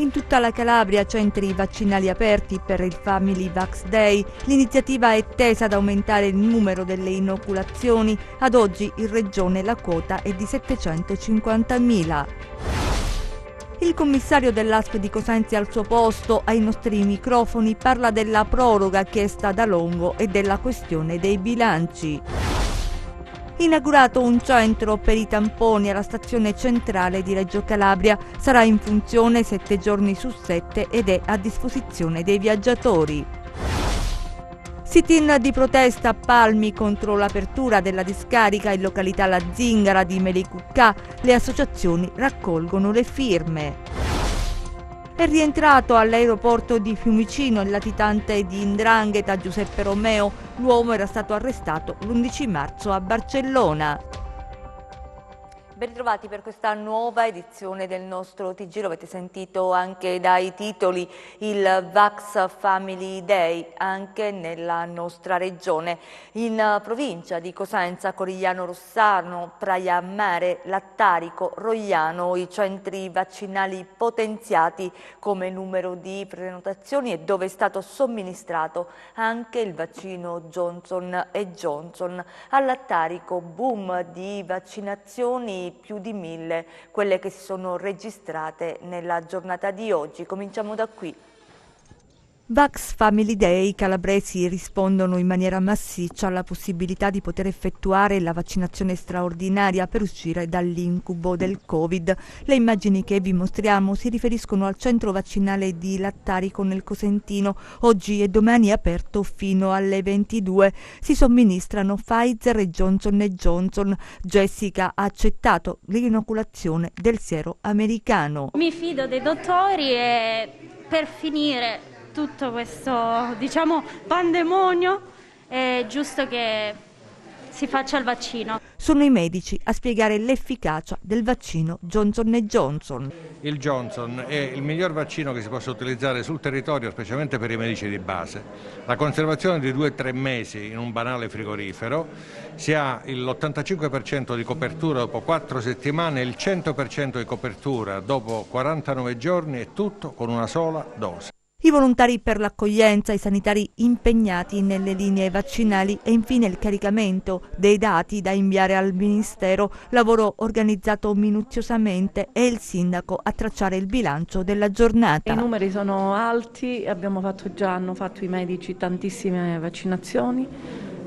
In tutta la Calabria centri vaccinali aperti per il Family Vax Day. L'iniziativa è tesa ad aumentare il numero delle inoculazioni. Ad oggi in regione la quota è di 750.000. Il commissario dell'ASP di Cosenza al suo posto, ai nostri microfoni, parla della proroga chiesta da Longo e della questione dei bilanci. Inaugurato un centro per i tamponi alla stazione centrale di Reggio Calabria, sarà in funzione 7 giorni su 7 ed è a disposizione dei viaggiatori. Sit-in di protesta a Palmi contro l'apertura della discarica in località La Zingara di Melicuccà. Le associazioni raccolgono le firme. È rientrato all'aeroporto di Fiumicino il latitante di 'Ndrangheta Giuseppe Romeo. L'uomo era stato arrestato l'11 marzo a Barcellona. Ben ritrovati per questa nuova edizione del nostro TG. Lo avete sentito anche dai titoli, il Vax Family Day anche nella nostra regione. In provincia di Cosenza, Corigliano Rossano, Praia Mare, Lattarico, Rogliano, i centri vaccinali potenziati come numero di prenotazioni e dove è stato somministrato anche il vaccino Johnson & Johnson. A Lattarico boom di vaccinazioni, più di 1000 quelle che si sono registrate nella giornata di oggi. Cominciamo da qui. Vax Family Day, i calabresi rispondono in maniera massiccia alla possibilità di poter effettuare la vaccinazione straordinaria per uscire dall'incubo del Covid. Le immagini che vi mostriamo si riferiscono al centro vaccinale di Lattarico nel Cosentino. Oggi e domani è aperto fino alle 22. Si somministrano Pfizer e Johnson & Johnson. Jessica ha accettato l'inoculazione del siero americano. Mi fido dei dottori e per finire tutto questo, pandemonio, è giusto che si faccia il vaccino. Sono i medici a spiegare l'efficacia del vaccino Johnson & Johnson. Il Johnson è il miglior vaccino che si possa utilizzare sul territorio, specialmente per i medici di base. La conservazione di 2-3 mesi in un banale frigorifero, si ha l'85% di copertura dopo 4 settimane e il 100% di copertura dopo 49 giorni, e tutto con una sola dose. I volontari per l'accoglienza, i sanitari impegnati nelle linee vaccinali e infine il caricamento dei dati da inviare al Ministero, lavoro organizzato minuziosamente, e il sindaco a tracciare il bilancio della giornata. I numeri sono alti, hanno fatto i medici tantissime vaccinazioni,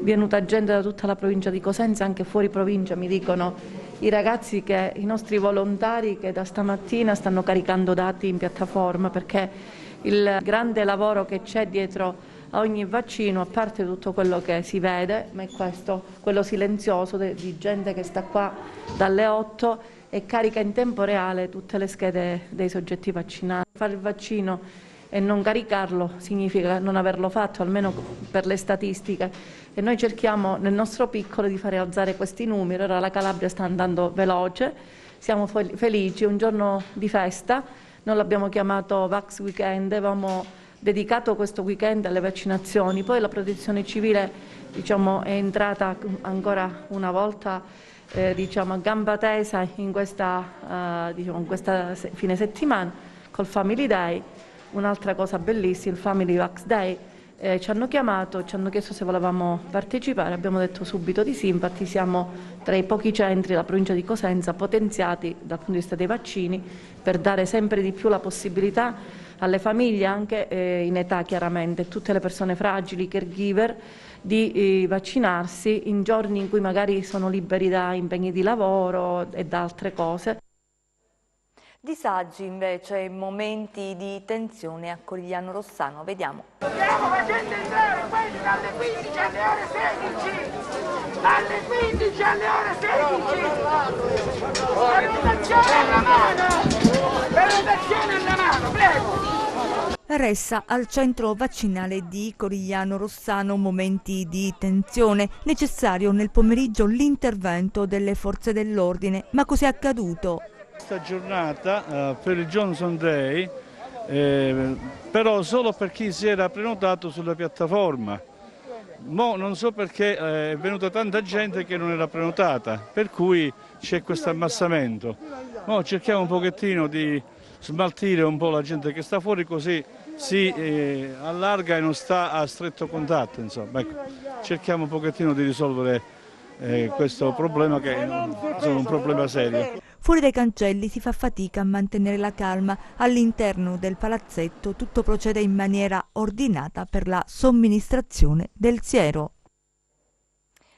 venuta gente da tutta la provincia di Cosenza, anche fuori provincia mi dicono i ragazzi, i nostri volontari che da stamattina stanno caricando dati in piattaforma, perché il grande lavoro che c'è dietro a ogni vaccino, a parte tutto quello che si vede, ma è questo, quello silenzioso di gente che sta qua dalle 8 e carica in tempo reale tutte le schede dei soggetti vaccinati. Fare il vaccino e non caricarlo significa non averlo fatto, almeno per le statistiche, e noi cerchiamo nel nostro piccolo di fare alzare questi numeri. Ora la Calabria sta andando veloce, siamo felici, un giorno di festa. Noi l'abbiamo chiamato Vax Weekend, avevamo dedicato questo weekend alle vaccinazioni, poi la protezione civile è entrata ancora una volta a gamba tesa in questa fine settimana col Family Day. Un'altra cosa bellissima, il Family Vax Day, ci hanno chiamato, ci hanno chiesto se volevamo partecipare, abbiamo detto subito di sì. Infatti siamo tra i pochi centri della provincia di Cosenza potenziati dal punto di vista dei vaccini, per dare sempre di più la possibilità alle famiglie, anche in età chiaramente, tutte le persone fragili, caregiver, di vaccinarsi in giorni in cui magari sono liberi da impegni di lavoro e da altre cose. Disagi invece e momenti di tensione a Corigliano Rossano, vediamo. Stiamo facendo entrare quelli dalle 15 alle ore 16! Dalle 15 alle ore 16! Prenotazione alla mano! Prenotazione alla mano, prego! Ressa al centro vaccinale di Corigliano Rossano momenti di tensione, necessario nel pomeriggio l'intervento delle forze dell'ordine. Ma cos'è accaduto? Questa giornata per il Johnson Day, però solo per chi si era prenotato sulla piattaforma. Non so perché è venuta tanta gente che non era prenotata, per cui c'è questo ammassamento. Cerchiamo un pochettino di smaltire un po' la gente che sta fuori, così si allarga e non sta a stretto contatto. Insomma. Ecco, cerchiamo un pochettino di risolvere questo problema, che è un problema serio. Fuori dai cancelli si fa fatica a mantenere la calma. All'interno del palazzetto tutto procede in maniera ordinata per la somministrazione del siero.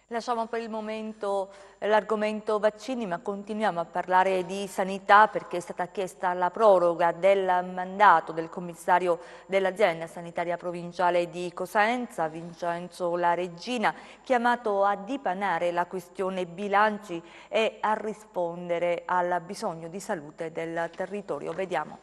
Lasciamo per il momento l'argomento vaccini, ma continuiamo a parlare di sanità, perché è stata chiesta la proroga del mandato del commissario dell'azienda sanitaria provinciale di Cosenza, Vincenzo La Regina, chiamato a dipanare la questione bilanci e a rispondere al bisogno di salute del territorio. Vediamo.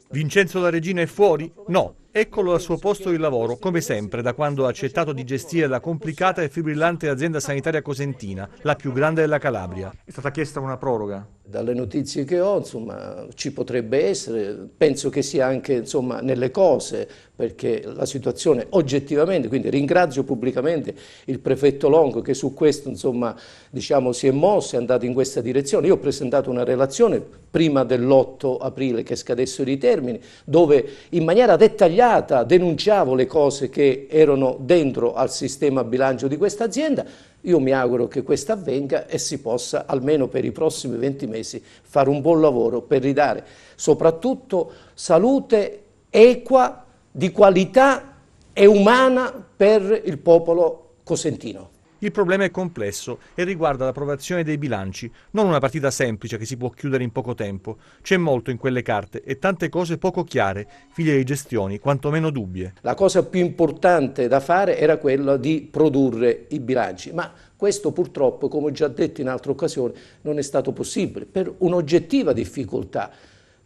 Vincenzo La Regina è fuori? No. Eccolo al suo posto di lavoro, come sempre, da quando ha accettato di gestire la complicata e fibrillante azienda sanitaria cosentina, la più grande della Calabria. È stata chiesta una proroga? Dalle notizie che ho, insomma, ci potrebbe essere, penso che sia anche, insomma, nelle cose, perché la situazione oggettivamente, quindi ringrazio pubblicamente il prefetto Longo che su questo, insomma, diciamo, si è mosso, è andato in questa direzione. Io ho presentato una relazione prima dell'8 aprile che scadessero i termini, dove in maniera dettagliata denunciavo le cose che erano dentro al sistema bilancio di questa azienda. Io mi auguro che questo avvenga e si possa, almeno per i prossimi 20 mesi, fare un buon lavoro per ridare soprattutto salute equa, di qualità e umana per il popolo cosentino. Il problema è complesso e riguarda l'approvazione dei bilanci, non una partita semplice che si può chiudere in poco tempo. C'è molto in quelle carte e tante cose poco chiare, figlie di gestioni quantomeno dubbie. La cosa più importante da fare era quella di produrre i bilanci, ma questo purtroppo, come ho già detto in altre occasioni, non è stato possibile per un'oggettiva difficoltà,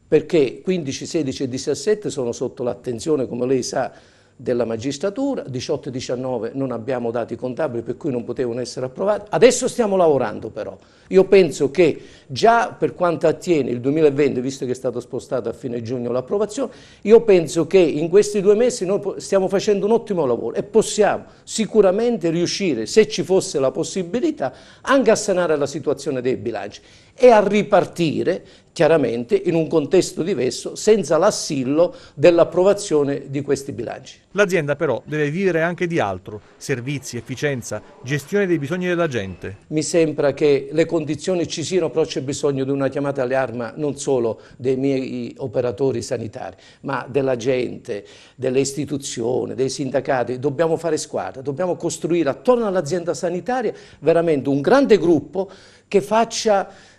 perché 15, 16 e 17 sono sotto l'attenzione, come lei sa, della magistratura, 18 e 19 non abbiamo dati contabili per cui non potevano essere approvati. Adesso stiamo lavorando però. Io penso che già per quanto attiene il 2020, visto che è stato spostato a fine giugno l'approvazione, io penso che in questi 2 mesi noi stiamo facendo un ottimo lavoro e possiamo sicuramente riuscire, se ci fosse la possibilità, anche a sanare la situazione dei bilanci e a ripartire chiaramente in un contesto diverso, senza l'assillo dell'approvazione di questi bilanci. L'azienda però deve vivere anche di altro: servizi, efficienza, gestione dei bisogni della gente. Mi sembra che le condizioni ci siano, però c'è bisogno di una chiamata all'arma non solo dei miei operatori sanitari, ma della gente, delle istituzioni, dei sindacati. Dobbiamo fare squadra, dobbiamo costruire attorno all'azienda sanitaria veramente un grande gruppo che faccia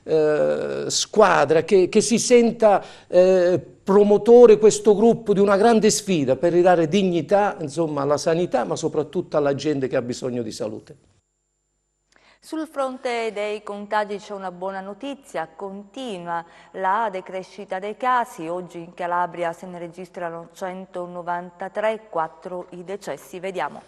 squadra, che si senta promotore questo gruppo di una grande sfida per ridare dignità, insomma, alla sanità, ma soprattutto alla gente che ha bisogno di salute. Sul fronte dei contagi c'è una buona notizia: continua la decrescita dei casi. Oggi in Calabria se ne registrano 193, 4 i decessi. Vediamo.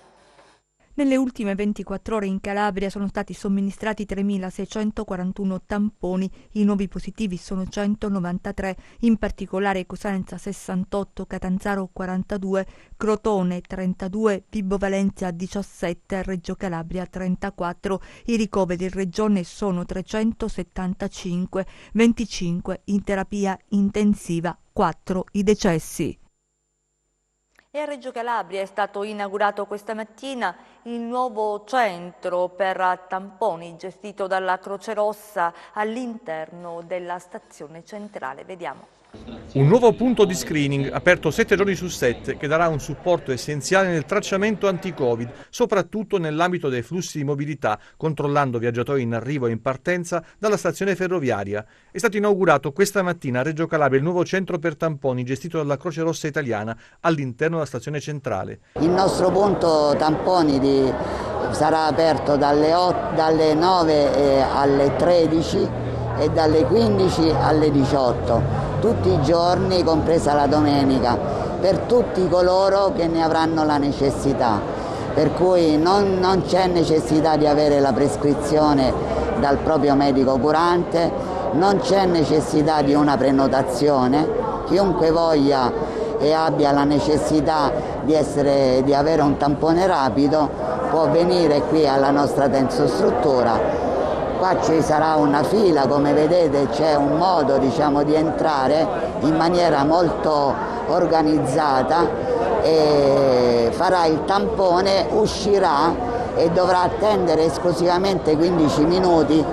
Nelle ultime 24 ore in Calabria sono stati somministrati 3.641 tamponi, i nuovi positivi sono 193, in particolare Cosenza 68, Catanzaro 42, Crotone 32, Vibo Valentia 17, Reggio Calabria 34. I ricoveri in regione sono 375, 25 in terapia intensiva, 4 i decessi. E a Reggio Calabria è stato inaugurato questa mattina il nuovo centro per tamponi gestito dalla Croce Rossa all'interno della stazione centrale. Vediamo. Un nuovo punto di screening aperto 7 giorni su 7 che darà un supporto essenziale nel tracciamento anti-Covid, soprattutto nell'ambito dei flussi di mobilità, controllando viaggiatori in arrivo e in partenza dalla stazione ferroviaria. È stato inaugurato questa mattina a Reggio Calabria il nuovo centro per tamponi gestito dalla Croce Rossa Italiana all'interno della stazione centrale. Il nostro punto tamponi sarà aperto dalle 9 alle 13 e dalle 15 alle 18. Tutti i giorni, compresa la domenica, per tutti coloro che ne avranno la necessità. Per cui non c'è necessità di avere la prescrizione dal proprio medico curante, non c'è necessità di una prenotazione. Chiunque voglia e abbia la necessità di avere un tampone rapido può venire qui alla nostra tensostruttura Qua ci sarà una fila, come vedete c'è un modo, diciamo, di entrare in maniera molto organizzata, e farà il tampone, uscirà e dovrà attendere esclusivamente 15 minuti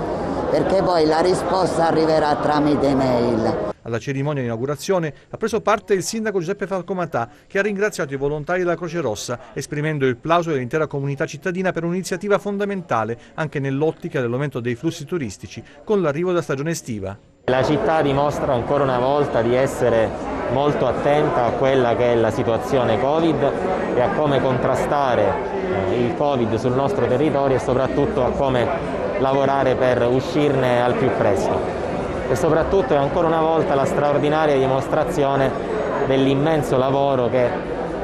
perché poi la risposta arriverà tramite mail. Alla cerimonia di inaugurazione ha preso parte il sindaco Giuseppe Falcomatà, che ha ringraziato i volontari della Croce Rossa, esprimendo il plauso dell'intera comunità cittadina per un'iniziativa fondamentale anche nell'ottica dell'aumento dei flussi turistici con l'arrivo della stagione estiva. La città dimostra ancora una volta di essere molto attenta a quella che è la situazione Covid e a come contrastare il Covid sul nostro territorio e soprattutto a come lavorare per uscirne al più presto. E soprattutto è ancora una volta la straordinaria dimostrazione dell'immenso lavoro che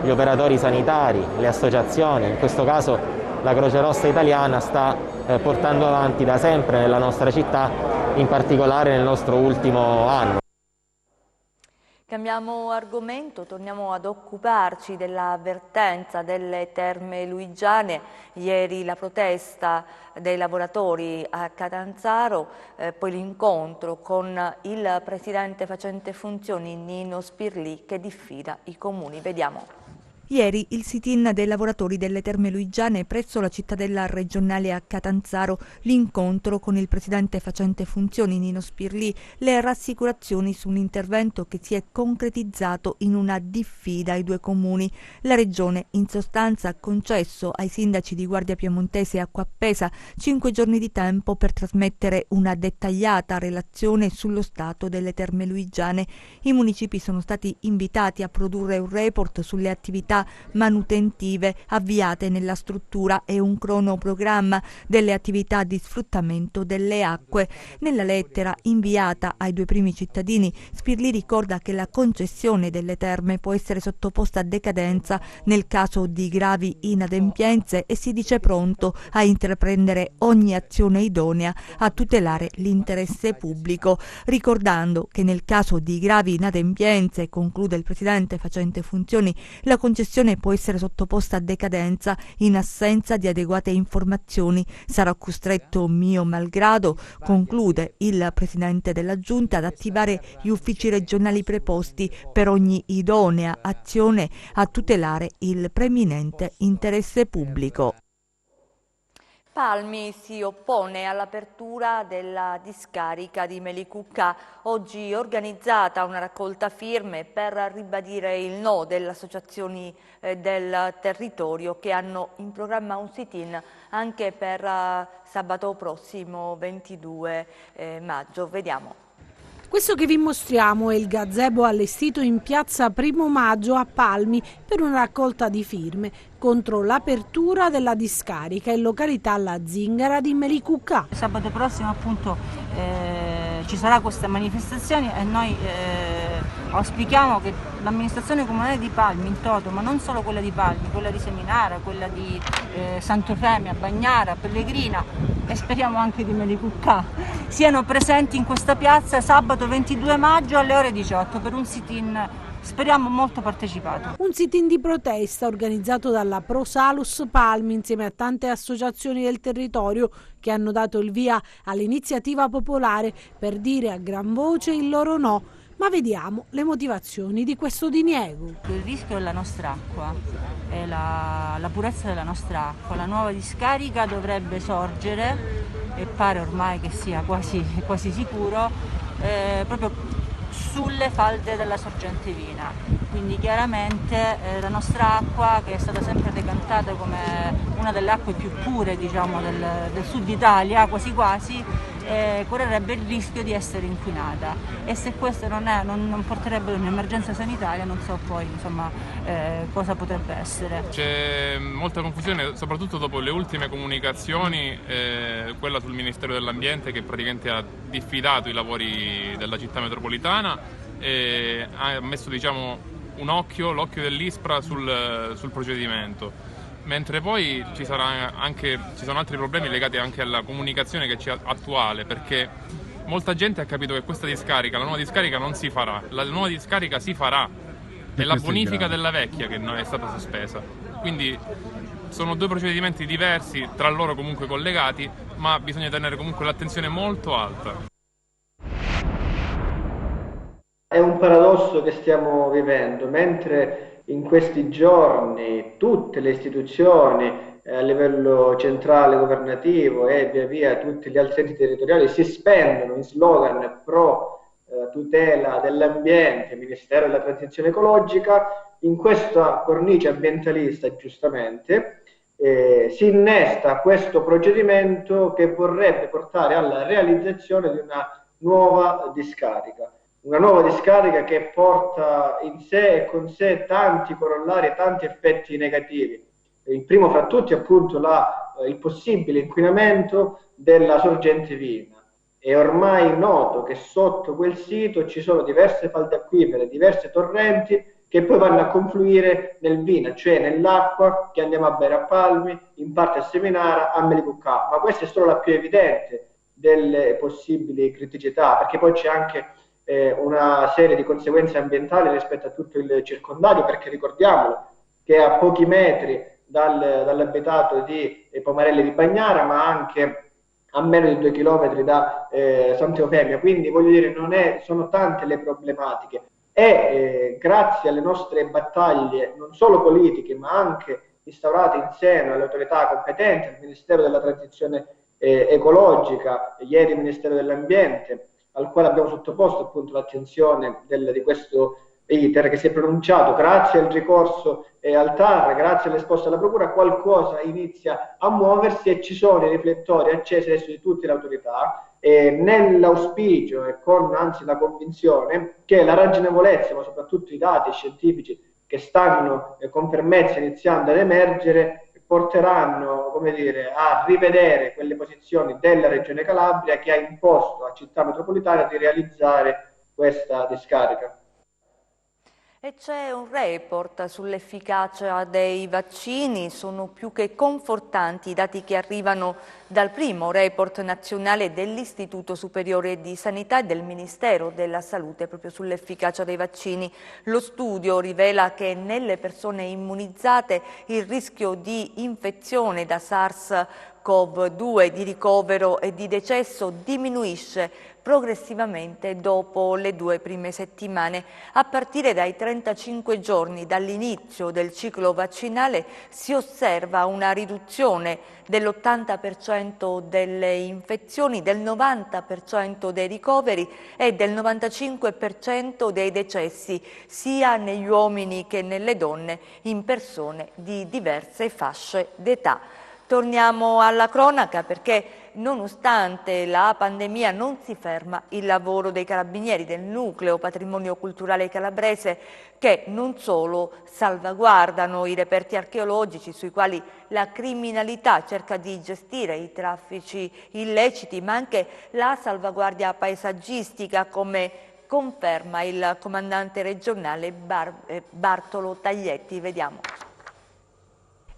gli operatori sanitari, le associazioni, in questo caso la Croce Rossa Italiana, sta portando avanti da sempre nella nostra città, in particolare nel nostro ultimo anno. Cambiamo argomento, torniamo ad occuparci dell'avvertenza delle Terme Luigiane. Ieri la protesta dei lavoratori a Catanzaro, poi l'incontro con il presidente facente funzioni Nino Spirlì che diffida i comuni. Vediamo. Ieri il sit-in dei lavoratori delle Terme Luigiane presso la cittadella regionale a Catanzaro, l'incontro con il presidente facente funzioni Nino Spirlì, le rassicurazioni su un intervento che si è concretizzato in una diffida ai due comuni. La regione in sostanza ha concesso ai sindaci di Guardia Piemontese e Acqua Appesa 5 giorni di tempo per trasmettere una dettagliata relazione sullo stato delle Terme Luigiane. I municipi sono stati invitati a produrre un report sulle attività manutentive avviate nella struttura e un cronoprogramma delle attività di sfruttamento delle acque. Nella lettera inviata ai due primi cittadini, Spirlì ricorda che la concessione delle terme può essere sottoposta a decadenza nel caso di gravi inadempienze e si dice pronto a intraprendere ogni azione idonea a tutelare l'interesse pubblico, ricordando che nel caso di gravi inadempienze, conclude il presidente facente funzioni, la concessione può essere sottoposta a decadenza in assenza di adeguate informazioni. Sarà costretto mio malgrado, conclude il presidente della giunta, ad attivare gli uffici regionali preposti per ogni idonea azione a tutelare il preminente interesse pubblico. Palmi si oppone all'apertura della discarica di Melicucca. Oggi organizzata una raccolta firme per ribadire il no delle associazioni del territorio che hanno in programma un sit-in anche per sabato prossimo 22 maggio. Vediamo. Questo che vi mostriamo è il gazebo allestito in piazza Primo Maggio a Palmi per una raccolta di firme contro l'apertura della discarica in località La Zingara di Melicucca. Sabato prossimo appunto ci sarà questa manifestazione e noi auspichiamo che l'amministrazione comunale di Palmi in toto, ma non solo quella di Palmi, quella di Seminara, quella di Sant'Eufemia, Bagnara, Pellegrina e speriamo anche di Melicucca, siano presenti in questa piazza sabato 22 maggio alle ore 18 per un sit-in, speriamo molto partecipato. Un sit-in di protesta organizzato dalla Pro Salus Palmi insieme a tante associazioni del territorio che hanno dato il via all'iniziativa popolare per dire a gran voce il loro no. Ma vediamo le motivazioni di questo diniego. Il rischio è la nostra acqua, è la purezza della nostra acqua. La nuova discarica dovrebbe sorgere, e pare ormai che sia quasi sicuro, proprio sulle falde della sorgente Vina. Quindi chiaramente la nostra acqua, che è stata sempre decantata come una delle acque più pure, diciamo, del sud Italia, quasi correrebbe il rischio di essere inquinata, e se questo non porterebbe ad un'emergenza sanitaria non so poi insomma cosa potrebbe essere. C'è molta confusione soprattutto dopo le ultime comunicazioni, quella sul Ministero dell'Ambiente che praticamente ha diffidato i lavori della città metropolitana e ha messo l'occhio dell'ISPRA sul procedimento. Mentre poi ci sono altri problemi legati anche alla comunicazione che c'è attuale, perché molta gente ha capito che la nuova discarica non si farà, la nuova discarica si farà, è la bonifica della vecchia che è stata sospesa. Quindi sono due procedimenti diversi, tra loro comunque collegati, ma bisogna tenere comunque l'attenzione molto alta. È un paradosso che stiamo vivendo, mentre in questi giorni tutte le istituzioni a livello centrale governativo e via via tutti gli altri enti territoriali si spendono in slogan pro tutela dell'ambiente, Ministero della Transizione Ecologica, in questa cornice ambientalista giustamente si innesta questo procedimento che vorrebbe portare alla realizzazione di una nuova discarica. Una nuova discarica che porta in sé e con sé tanti corollari e tanti effetti negativi. Il primo fra tutti appunto il possibile inquinamento della sorgente Vina. È ormai noto che sotto quel sito ci sono diverse falde acquifere, diversi torrenti che poi vanno a confluire nel Vina, cioè nell'acqua che andiamo a bere a Palmi, in parte a Seminara, a Melicuccà. Ma questa è solo la più evidente delle possibili criticità, perché poi c'è anche una serie di conseguenze ambientali rispetto a tutto il circondario, perché ricordiamolo che a pochi metri dall'abitato di Pomarelli di Bagnara, ma anche a meno di 2 chilometri da Santa Eufemia, quindi voglio dire sono tante le problematiche e grazie alle nostre battaglie non solo politiche ma anche instaurate in seno alle autorità competenti, al Ministero della Transizione Ecologica, ieri il Ministero dell'Ambiente, al quale abbiamo sottoposto appunto l'attenzione di questo iter che si è pronunciato, grazie al ricorso al TAR, grazie all'esposto alla Procura, qualcosa inizia a muoversi e ci sono i riflettori accesi adesso di tutte le autorità, nell'auspicio e con anzi la convinzione che la ragionevolezza, ma soprattutto i dati scientifici che stanno con fermezza iniziando ad emergere, porteranno, come dire, a rivedere quelle posizioni della Regione Calabria che ha imposto a Città Metropolitana di realizzare questa discarica. E c'è un report sull'efficacia dei vaccini, sono più che confortanti i dati che arrivano dal primo report nazionale dell'Istituto Superiore di Sanità e del Ministero della Salute proprio sull'efficacia dei vaccini. Lo studio rivela che nelle persone immunizzate il rischio di infezione da SARS-CoV-2, di ricovero e di decesso diminuisce progressivamente dopo le 2 prime settimane. A partire dai 35 giorni dall'inizio del ciclo vaccinale si osserva una riduzione dell'80% delle infezioni, del 90% dei ricoveri e del 95% dei decessi, sia negli uomini che nelle donne, in persone di diverse fasce d'età. Torniamo alla cronaca perché nonostante la pandemia non si ferma il lavoro dei carabinieri del Nucleo Patrimonio Culturale Calabrese che non solo salvaguardano i reperti archeologici sui quali la criminalità cerca di gestire i traffici illeciti, ma anche la salvaguardia paesaggistica come conferma il comandante regionale Bartolo Taglietti. Vediamo.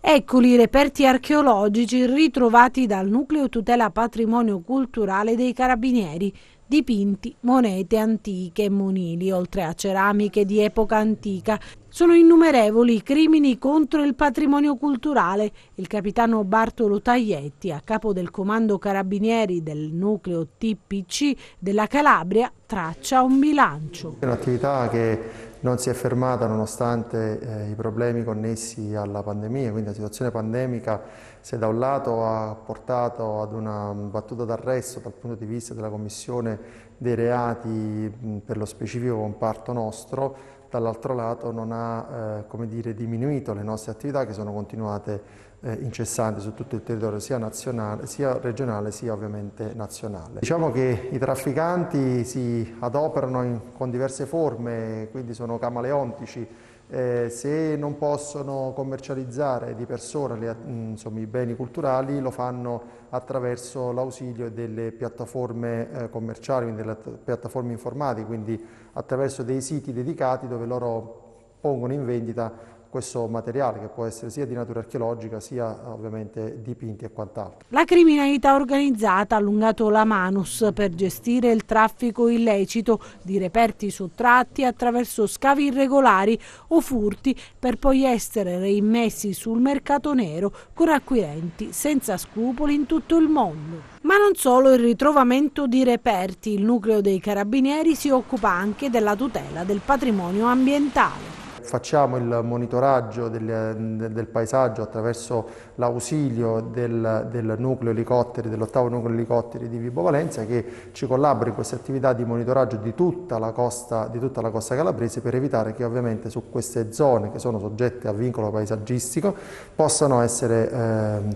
Eccoli i reperti archeologici ritrovati dal Nucleo Tutela Patrimonio Culturale dei Carabinieri. Dipinti, monete antiche e monili, oltre a ceramiche di epoca antica. Sono innumerevoli i crimini contro il patrimonio culturale. Il capitano Bartolo Taglietti, a capo del comando carabinieri del nucleo TPC della Calabria, traccia un bilancio. È un'attività che non si è fermata nonostante i problemi connessi alla pandemia, quindi la situazione pandemica se da un lato ha portato ad una battuta d'arresto dal punto di vista della commissione dei reati per lo specifico comparto nostro, dall'altro lato non ha come dire, diminuito le nostre attività che sono continuate incessanti su tutto il territorio sia nazionale, sia regionale, sia ovviamente nazionale. Diciamo che i trafficanti si adoperano con diverse forme, quindi sono camaleontici. Se non possono commercializzare di persona i beni culturali lo fanno attraverso l'ausilio delle piattaforme commerciali, quindi delle piattaforme informatiche, quindi attraverso dei siti dedicati dove loro pongono in vendita questo materiale, che può essere sia di natura archeologica sia ovviamente dipinti e quant'altro. La criminalità organizzata ha allungato la manus per gestire il traffico illecito di reperti sottratti attraverso scavi irregolari o furti, per poi essere reimmessi sul mercato nero con acquirenti senza scrupoli in tutto il mondo. Ma non solo il ritrovamento di reperti, il nucleo dei carabinieri si occupa anche della tutela del patrimonio ambientale. Facciamo il monitoraggio del paesaggio attraverso l'ausilio del nucleo elicotteri, dell'8º nucleo elicotteri di Vibo Valentia, che ci collabora in queste attività di monitoraggio di tutta la costa calabrese, per evitare che ovviamente su queste zone che sono soggette a vincolo paesaggistico possano essere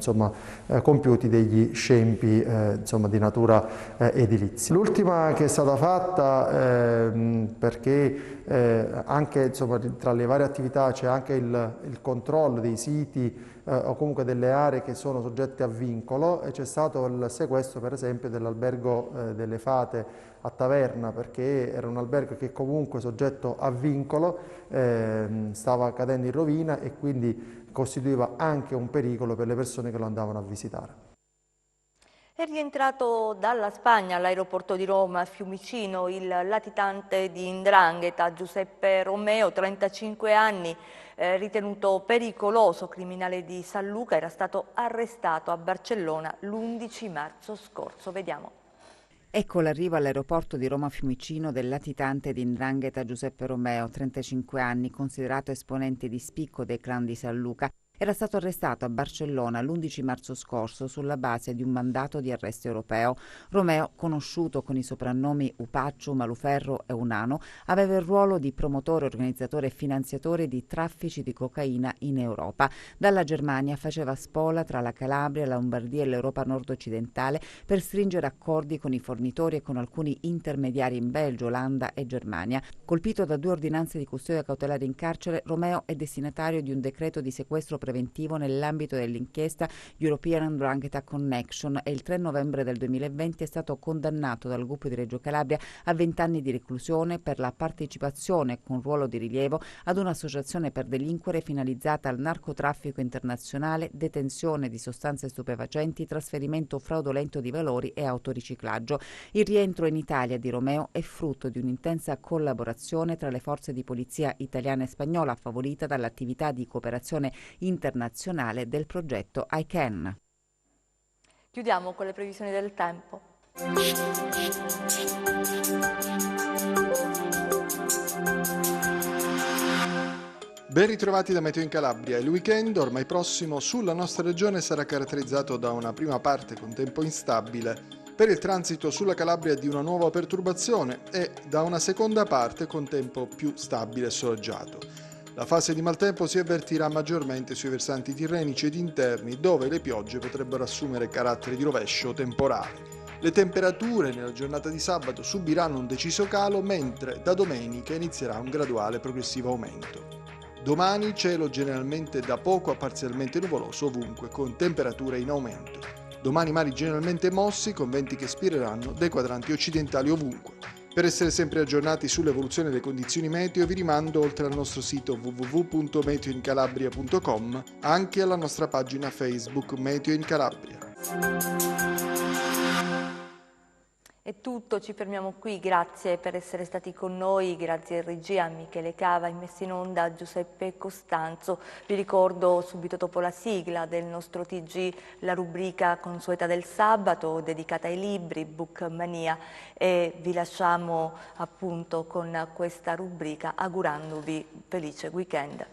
compiuti degli scempi di natura edilizia. L'ultima che è stata fatta perché anche tra le varie attività c'è anche il controllo dei siti o comunque delle aree che sono soggette a vincolo, e c'è stato il sequestro per esempio dell'albergo delle Fate a Taverna, perché era un albergo che comunque soggetto a vincolo stava cadendo in rovina e quindi costituiva anche un pericolo per le persone che lo andavano a visitare. È rientrato dalla Spagna all'aeroporto di Roma Fiumicino il latitante di 'ndrangheta Giuseppe Romeo, 35 anni, ritenuto pericoloso, criminale di San Luca. Era stato arrestato a Barcellona l'11 marzo scorso. Vediamo. Ecco l'arrivo all'aeroporto di Roma Fiumicino del latitante di 'ndrangheta Giuseppe Romeo, 35 anni, considerato esponente di spicco dei clan di San Luca. Era stato arrestato a Barcellona l'11 marzo scorso sulla base di un mandato di arresto europeo. Romeo, conosciuto con i soprannomi Upaccio, Maluferro e Unano, aveva il ruolo di promotore, organizzatore e finanziatore di traffici di cocaina in Europa. Dalla Germania faceva spola tra la Calabria, la Lombardia e l'Europa nord-occidentale per stringere accordi con i fornitori e con alcuni intermediari in Belgio, Olanda e Germania. Colpito da 2 ordinanze di custodia cautelare in carcere, Romeo è destinatario di un decreto di sequestro preventivo nell'ambito dell'inchiesta European 'Ndrangheta Connection, e il 3 novembre del 2020 è stato condannato dal gruppo di Reggio Calabria a 20 anni di reclusione per la partecipazione con ruolo di rilievo ad un'associazione per delinquere finalizzata al narcotraffico internazionale, detenzione di sostanze stupefacenti, trasferimento fraudolento di valori e autoriciclaggio. Il rientro in Italia di Romeo è frutto di un'intensa collaborazione tra le forze di polizia italiana e spagnola, favorita dall'attività di cooperazione internazionale del progetto ICANN. Chiudiamo con le previsioni del tempo. Ben ritrovati da Meteo in Calabria. Il weekend ormai prossimo sulla nostra regione sarà caratterizzato da una prima parte con tempo instabile per il transito sulla Calabria di una nuova perturbazione e da una seconda parte con tempo più stabile e soleggiato. La fase di maltempo si avvertirà maggiormente sui versanti tirrenici ed interni, dove le piogge potrebbero assumere carattere di rovescio temporale. Le temperature nella giornata di sabato subiranno un deciso calo, mentre da domenica inizierà un graduale progressivo aumento. Domani cielo generalmente da poco a parzialmente nuvoloso ovunque, con temperature in aumento. Domani mari generalmente mossi, con venti che spireranno dai quadranti occidentali ovunque. Per essere sempre aggiornati sull'evoluzione delle condizioni meteo vi rimando, oltre al nostro sito www.meteoincalabria.com, anche alla nostra pagina Facebook Meteo in Calabria. È tutto, ci fermiamo qui, grazie per essere stati con noi, grazie in regia a Michele Cava, in messa in onda a Giuseppe Costanzo. Vi ricordo subito dopo la sigla del nostro TG la rubrica consueta del sabato dedicata ai libri, Bookmania, e vi lasciamo appunto con questa rubrica augurandovi felice weekend.